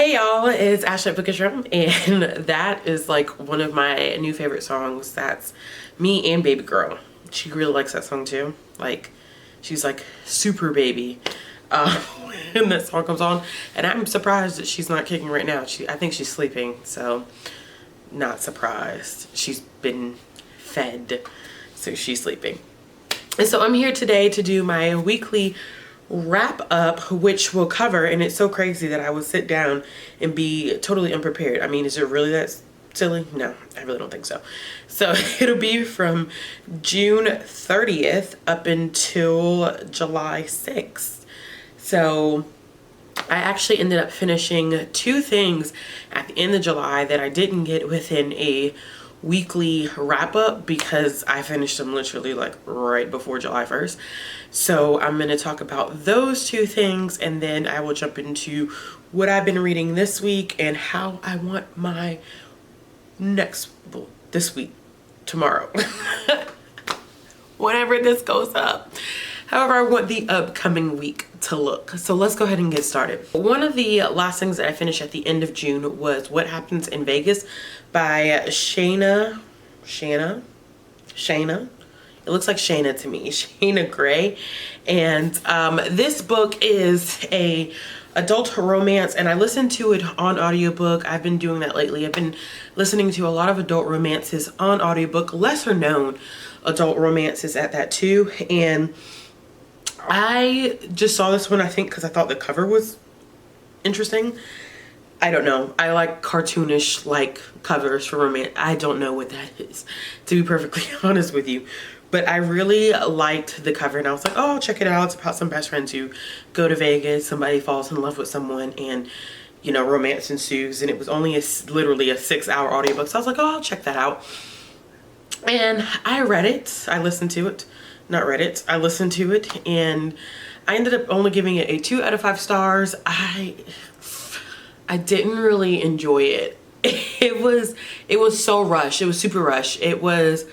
Hey y'all, it's Ashley at Bookish Room, and that is like one of my new favorite songs. That's me and Baby Girl. She really likes that song too. Like, she's like super baby when that song comes on, and I'm surprised that she's not kicking right now. I think she's sleeping, so not surprised. She's been fed, so she's sleeping. And so I'm here today to do my weekly wrap up, which will cover, and it's so crazy that I would sit down and be totally unprepared. I mean, is it really that silly? No, I really don't think so. So it'll be from June 30th up until July 6th. So I actually ended up finishing 2 things at the end of July that I didn't get within a weekly wrap up because I finished them literally like right before July 1st. So I'm going to talk about those 2 things, and then I will jump into what I've been reading this week and how I want my this week, tomorrow, whenever this goes up. However, I want the upcoming week to look. So let's go ahead and get started. One of the last things that I finished at the end of June was What Happens in Vegas by Shana. It looks like Shana to me. Shana Gray. And this book is a adult romance, and I listened to it on audiobook. I've been doing that lately. I've been listening to a lot of adult romances on audiobook, lesser known adult romances at that too. And I just saw this one, I think, because I thought the cover was interesting. I don't know. I like cartoonish like covers for romance. I don't know what that is, to be perfectly honest with you. But I really liked the cover, and I was like, oh, I'll check it out. It's about some best friends who go to Vegas. Somebody falls in love with someone, and, you know, romance ensues. And it was only literally a 6-hour audiobook. So I was like, oh, I'll check that out. And I read it. I listened to it. Not read it. I listened to it, and I ended up only giving it a 2 out of 5 stars. I didn't really enjoy it. It was so rushed. It was super rushed. It was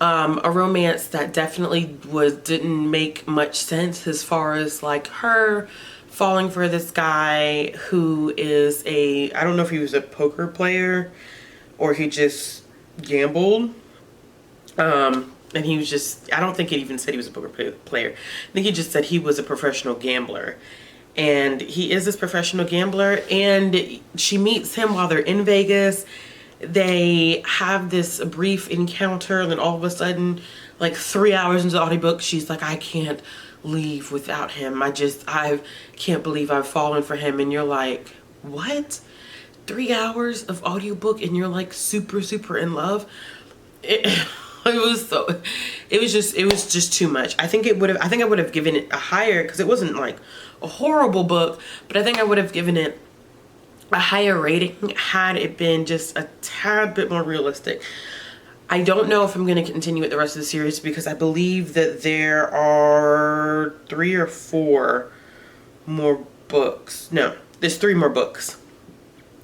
a romance that definitely didn't make much sense as far as like her falling for this guy who is I don't know if he was a poker player or he just gambled. And he was just, I don't think it even said he was a poker player. I think he just said he was a professional gambler. And he is this professional gambler, and she meets him while they're in Vegas. They have this brief encounter, and then all of a sudden, like 3 hours into the audiobook, she's like, I can't leave without him. I can't believe I've fallen for him. And you're like, what? 3 hours of audiobook and you're like super, super in love? It was just too much. I think I would have given it a higher, because it wasn't like a horrible book, but I think I would have given it a higher rating had it been just a tad bit more realistic. I don't know if I'm going to continue with the rest of the series, because I believe that there are 3 or 4 more books. No, there's 3 more books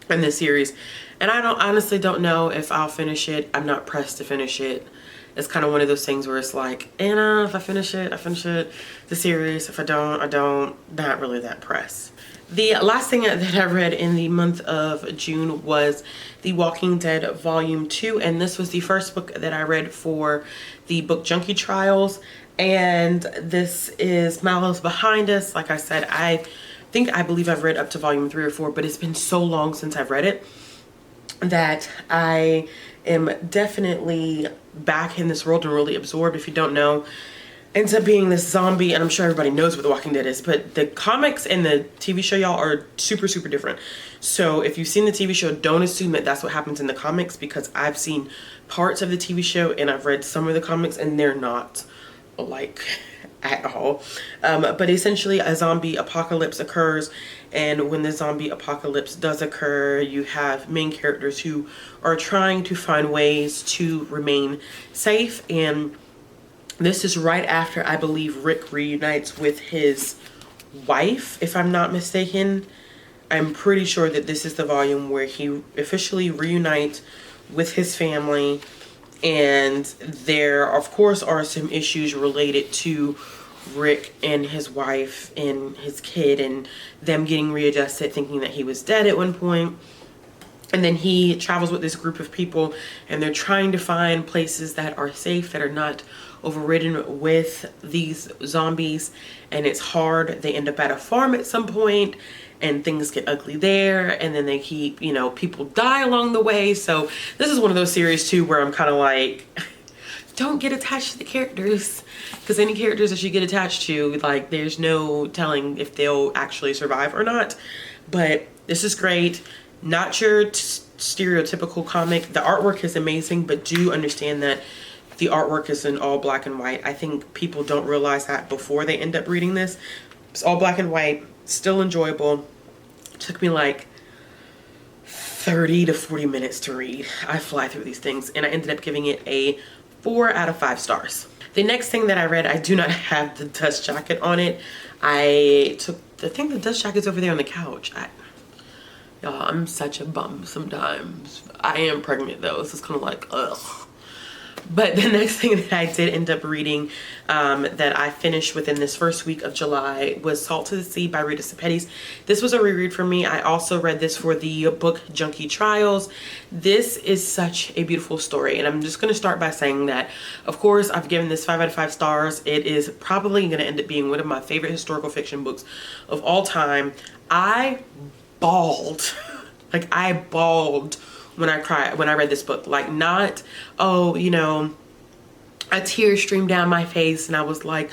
in this series, and I honestly don't know if I'll finish it. I'm not pressed to finish it. It's kind of one of those things where it's like, Anna, if I finish it, I finish it, the series. If I don't, I don't. Not really that pressed. The last thing that I read in the month of June was The Walking Dead Volume 2, and this was the first book that I read for the Book Junkie Trials, and this is Miles Behind Us. Like I said, I believe I've read up to Volume 3 or 4, but it's been so long since I've read it that I am definitely back in this world and really absorbed. If you don't know, ends up being this zombie, and I'm sure everybody knows what The Walking Dead is, but the comics and the TV show, y'all, are super, super different. So if you've seen the TV show, don't assume that that's what happens in the comics, because I've seen parts of the TV show and I've read some of the comics, and they're not like at all. But essentially a zombie apocalypse occurs, and when the zombie apocalypse does occur, you have main characters who are trying to find ways to remain safe. And this is right after, I believe, Rick reunites with his wife, if I'm not mistaken. I'm pretty sure that this is the volume where he officially reunites with his family, and there of course are some issues related to Rick and his wife and his kid and them getting readjusted, thinking that he was dead at one point. And then he travels with this group of people and they're trying to find places that are safe, that are not overridden with these zombies. And it's hard. They end up at a farm at some point and things get ugly there. And then they keep, you know, people die along the way. So this is one of those series too where I'm kind of like, don't get attached to the characters, because any characters that you get attached to, like, there's no telling if they'll actually survive or not. But this is great. Not your stereotypical comic. The artwork is amazing, but do understand that the artwork is in all black and white. I think people don't realize that before they end up reading this. It's all black and white, still enjoyable. It took me like 30 to 40 minutes to read. I fly through these things, and I ended up giving it a 4 out of 5 stars. The next thing that I read, I do not have the dust jacket on it. I think the dust jacket's over there on the couch. Y'all, I'm such a bum sometimes. I am pregnant though, so it's kind of like, ugh. But the next thing that I did end up reading that I finished within this first week of July was Salt to the Sea by Rita Sepetys. This was a reread for me. I also read this for the Book Junkie Trials. This is such a beautiful story, and I'm just going to start by saying that, of course, I've given this 5 out of 5 stars. It is probably going to end up being one of my favorite historical fiction books of all time. I bawled. Like, I bawled when I read this book. Like, not, oh, you know, a tear streamed down my face and I was like,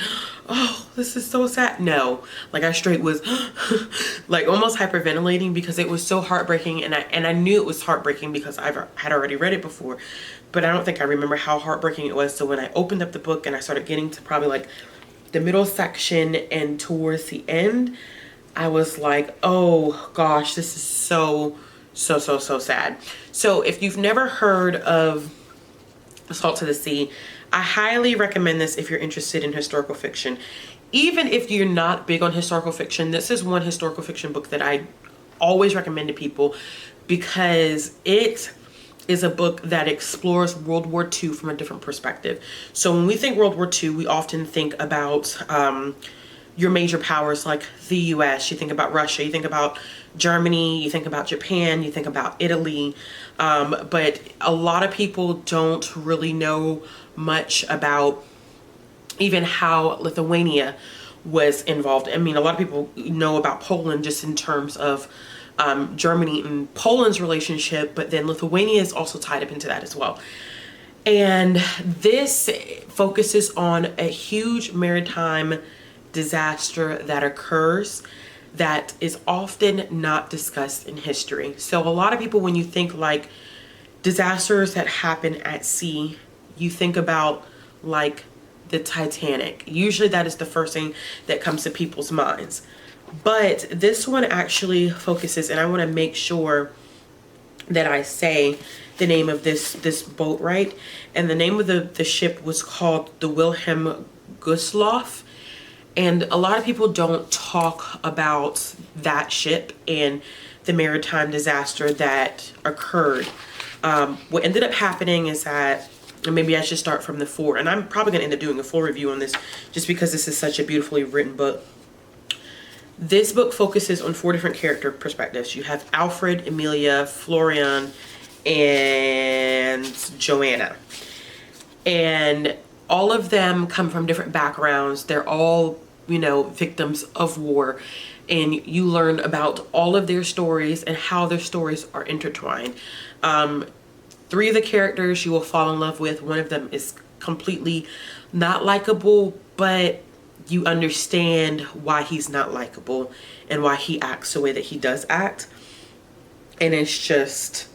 oh, this is so sad. No, like, I straight was like almost hyperventilating because it was so heartbreaking, and I knew it was heartbreaking because I had already read it before, but I don't think I remember how heartbreaking it was. So when I opened up the book and I started getting to probably like the middle section and towards the end, I was like, oh gosh, this is so sad. So if you've never heard of Salt to the Sea, I highly recommend this if you're interested in historical fiction. Even if you're not big on historical fiction, this is one historical fiction book that I always recommend to people, because it is a book that explores World War II from a different perspective. So when we think World War II, we often think about your major powers like the US, you think about Russia, you think about Germany, you think about Japan, you think about Italy, but a lot of people don't really know much about even how Lithuania was involved. I mean, a lot of people know about Poland just in terms of Germany and Poland's relationship, but then Lithuania is also tied up into that as well. And this focuses on a huge maritime disaster that occurs that is often not discussed in history. So a lot of people, when you think like disasters that happen at sea, you think about like the Titanic. Usually that is the first thing that comes to people's minds. But this one actually focuses, and I want to make sure that I say the name of this boat right. And the name of the ship was called the Wilhelm Gustloff. And a lot of people don't talk about that ship and the maritime disaster that occurred. What ended up happening is that, and maybe I should start from the fore, and I'm probably going to end up doing a full review on this just because this is such a beautifully written book. This book focuses on 4 different character perspectives. You have Alfred, Emilia, Florian, and Joanna. And all of them come from different backgrounds. They're all, you know, victims of war. And you learn about all of their stories and how their stories are intertwined. 3 of the characters you will fall in love with. One of them is completely not likable, but you understand why he's not likable and why he acts the way that he does act. And it's just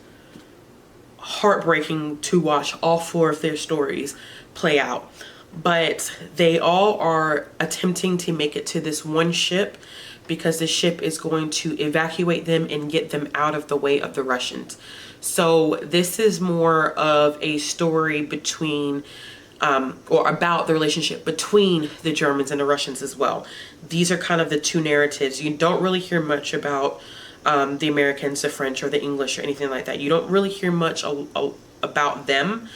heartbreaking to watch all 4 of their stories play out. But they all are attempting to make it to this one ship because the ship is going to evacuate them and get them out of the way of the Russians. So this is more of a story between or about the relationship between the Germans and the Russians as well. These are kind of the 2 narratives. You don't really hear much about the Americans, the French, or the English, or anything like that. You don't really hear much about them.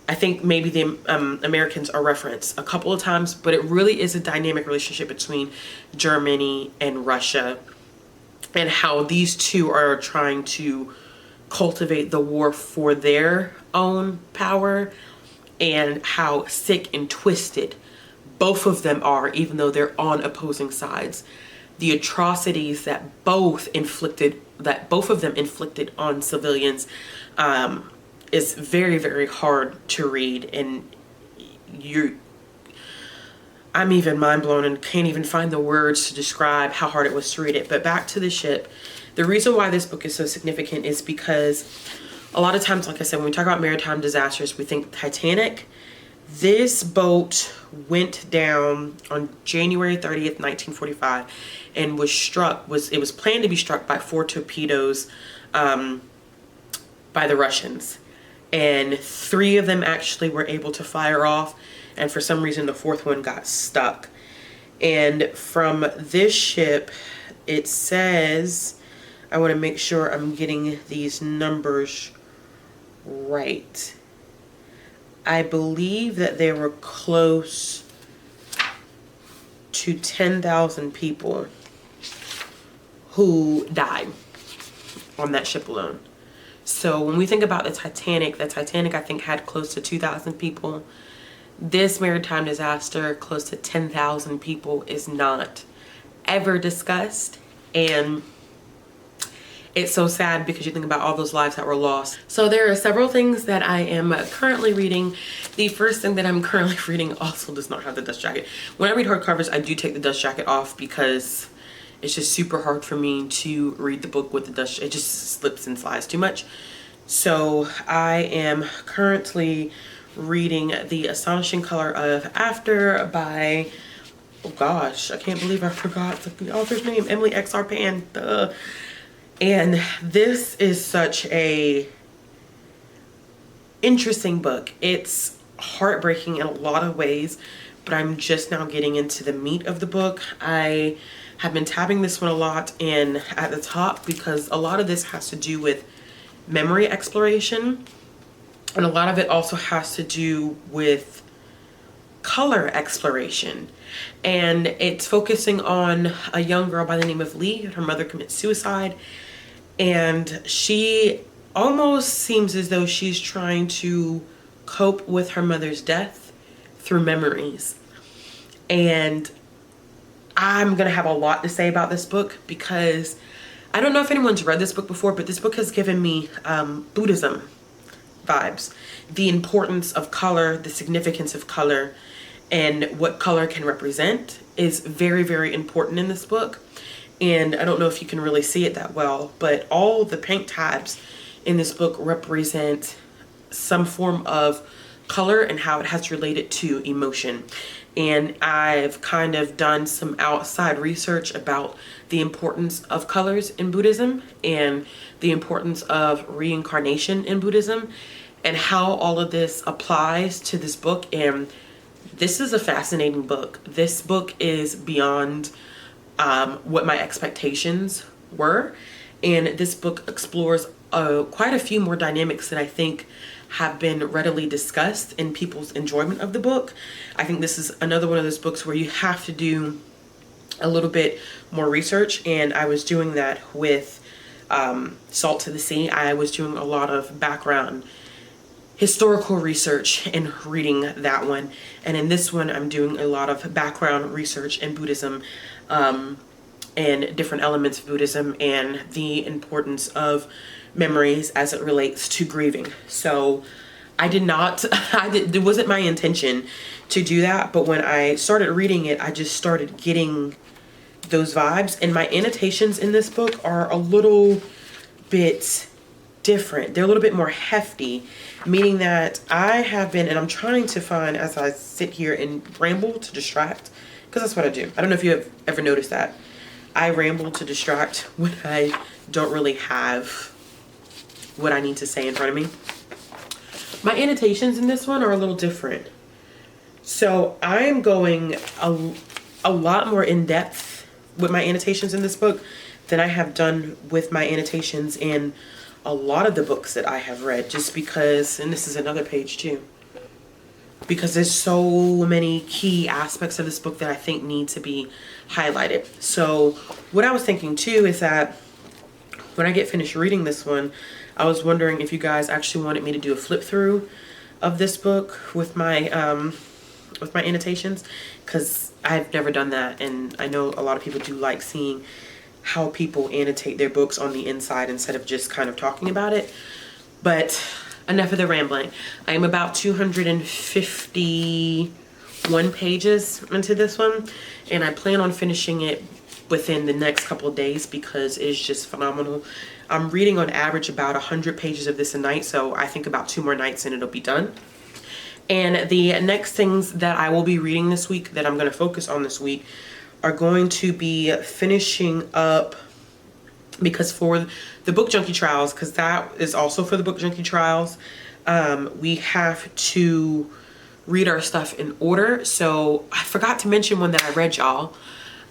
I think maybe the Americans are referenced a couple of times, but it really is a dynamic relationship between Germany and Russia, and how these two are trying to cultivate the war for their own power, and how sick and twisted both of them are, even though they're on opposing sides. The atrocities that both of them inflicted on civilians is very, very hard to read, and I'm even mind blown and can't even find the words to describe how hard it was to read it. But back to the ship. The reason why this book is so significant is because a lot of times, like I said, when we talk about maritime disasters, we think Titanic. This boat went down on January 30th, 1945, and it was planned to be struck by 4 torpedoes by the Russians. And 3 of them actually were able to fire off, and for some reason the 4th one got stuck. And from this ship, it says, I want to make sure I'm getting these numbers right. I believe that there were close to 10,000 people who died on that ship alone. So when we think about the Titanic I think had close to 2,000 people. This maritime disaster, close to 10,000 people, is not ever discussed. And it's so sad because you think about all those lives that were lost. So there are several things that I am currently reading. The first thing that I'm currently reading also does not have the dust jacket. When I read hardcovers, I do take the dust jacket off because it's just super hard for me to read the book with the dust. It just slips and slides too much. So I am currently reading The Astonishing Color of After by, oh gosh, I can't believe I forgot the author's name, Emily X. Arpan. Duh. And this is such a interesting book. It's heartbreaking in a lot of ways, but I'm just now getting into the meat of the book. I have been tabbing this one a lot and at the top because a lot of this has to do with memory exploration, and a lot of it also has to do with color exploration. And it's focusing on a young girl by the name of Lee. Her mother commits suicide, and she almost seems as though she's trying to cope with her mother's death through memories. And I'm gonna have a lot to say about this book because I don't know if anyone's read this book before, but this book has given me Buddhism vibes. The importance of color, the significance of color, and what color can represent is very, very important in this book. And I don't know if you can really see it that well, but all the paint tabs in this book represent some form of color and how it has related to emotion. And I've kind of done some outside research about the importance of colors in Buddhism and the importance of reincarnation in Buddhism and how all of this applies to this book. And this is a fascinating book. This book is beyond what my expectations were. And this book explores quite a few more dynamics that I think have been readily discussed in people's enjoyment of the book. I think this is another one of those books where you have to do a little bit more research, and I was doing that with Salt to the Sea. I was doing a lot of background historical research and reading that one, and in this one I'm doing a lot of background research in Buddhism and different elements of Buddhism and the importance of memories as it relates to grieving. So it wasn't my intention to do that, but when I started reading it, I just started getting those vibes. And my annotations in this book are a little bit different. They're a little bit more hefty, meaning that I have been, and I'm trying to find as I sit here and ramble to distract, because that's what I do. I don't know if you have ever noticed that. I ramble to distract when I don't really have what I need to say in front of me. My annotations in this one are a little different. So I'm going a lot more in depth with my annotations in this book than I have done with my annotations in a lot of the books that I have read, just because, and this is another page too. because there's so many key aspects of this book that I think need to be highlighted. So what I was thinking too is that when I get finished reading this one, I was wondering if you guys actually wanted me to do a flip through of this book with my annotations, because I've never done that, and I know a lot of people do like seeing how people annotate their books on the inside instead of just kind of talking about it. But enough of the rambling. I am about 251 pages into this one, and I plan on finishing it within the next couple of days because it's just phenomenal. I'm reading on average about 100 pages of this a night, so I think about 2 more nights and it'll be done. And the next things that I will be reading this week, that I'm going to focus on this week, are going to be finishing up, because for the Book Junkie Trials, because that is also for the Book Junkie Trials, we have to read our stuff in order. So I forgot to mention one that I read, y'all.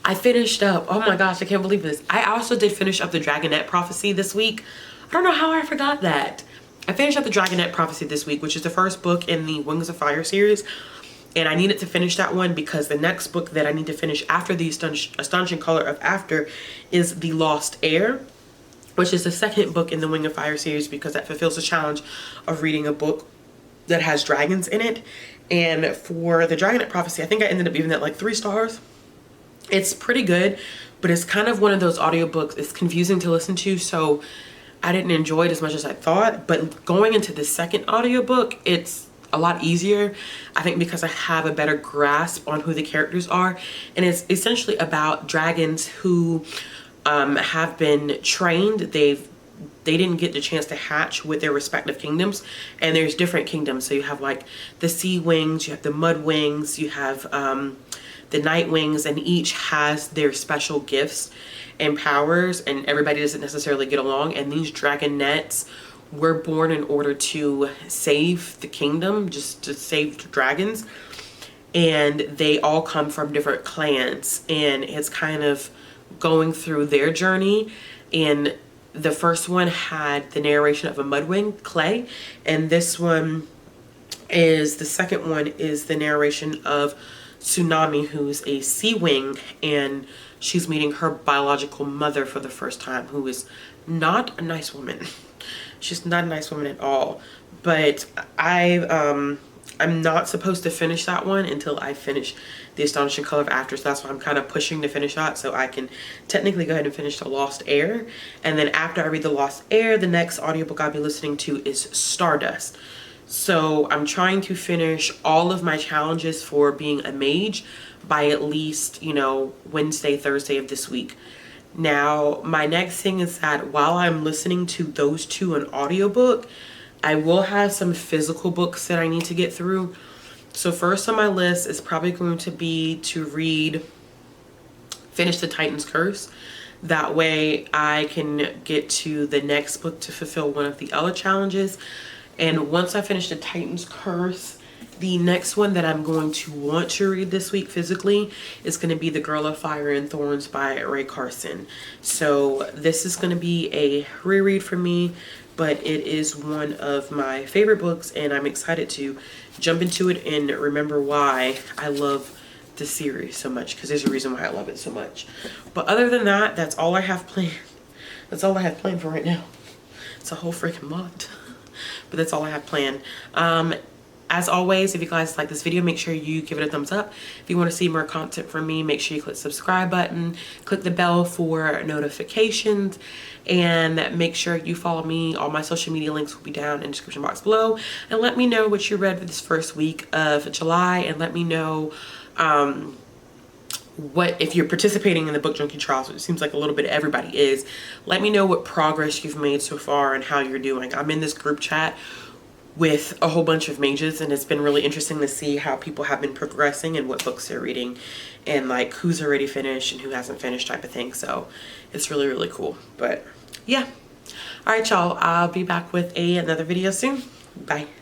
I finished up, oh my gosh, I can't believe this. I also did finish up the Dragonette Prophecy this week. I don't know how I forgot that. I finished up the Dragonette Prophecy this week, which is the first book in the Wings of Fire series. And I needed to finish that one because the next book that I need to finish after the Astonishing Color of After is The Lost Heir, which is the second book in the Wing of Fire series, because that fulfills the challenge of reading a book that has dragons in it. And for the Dragonette Prophecy, I think I ended up giving that like 3 stars. It's pretty good, but it's kind of one of those audiobooks. It's confusing to listen to, so I didn't enjoy it as much as I thought. But going into the second audiobook, it's a lot easier, I think, because I have a better grasp on who the characters are. And it's essentially about dragons who have been trained. They didn't get the chance to hatch with their respective kingdoms, and there's different kingdoms. So you have like the Sea Wings, you have the Mud Wings, you have the Night Wings, and each has their special gifts and powers, and everybody doesn't necessarily get along. And these dragonettes were born in order to save the kingdom, just to save the dragons, and they all come from different clans, and it's kind of going through their journey. And the first one had the narration of a Mudwing, Clay, and this one is, the second one is the narration of Tsunami, who's a Sea Wing, and she's meeting her biological mother for the first time, who is not a nice woman. She's not a nice woman at all. But I'm not supposed to finish that one until I finish the Astonishing Color of After, so that's why I'm kind of pushing to finish that, so I can technically go ahead and finish The Lost Heir. And then after I read The Lost Heir, the next audiobook I'll be listening to is Stardust. So I'm trying to finish all of my challenges for being a mage by at least, you know, Wednesday, Thursday of this week. Now, my next thing is that while I'm listening to those two on audiobook, I will have some physical books that I need to get through. So first on my list is probably going to be to finish The Titan's Curse. That way I can get to the next book to fulfill one of the other challenges. And once I finish The Titan's Curse, the next one that I'm going to want to read this week physically is going to be The Girl of Fire and Thorns by Ray Carson. So this is going to be a reread for me, but it is one of my favorite books, and I'm excited to jump into it and remember why I love the series so much, because there's a reason why I love it so much. But other than that, that's all I have planned. That's all I have planned for right now. It's a whole freaking lot. But that's all I have planned. As always, if you guys like this video, make sure you give it a thumbs up. If you want to see more content from me, make sure you click the subscribe button, click the bell for notifications, and make sure you follow me. All my social media links will be down in the description box below. And let me know what you read for this first week of July, and let me know if you're participating in the Book Junkie Trials, which it seems like a little bit of everybody is. Let me know what progress you've made so far and how you're doing. I'm in this group chat with a whole bunch of mages, and it's been really interesting to see how people have been progressing and what books they're reading, and like who's already finished and who hasn't finished type of thing. So it's really, really cool. But yeah. All right, y'all. I'll be back with another video soon. Bye.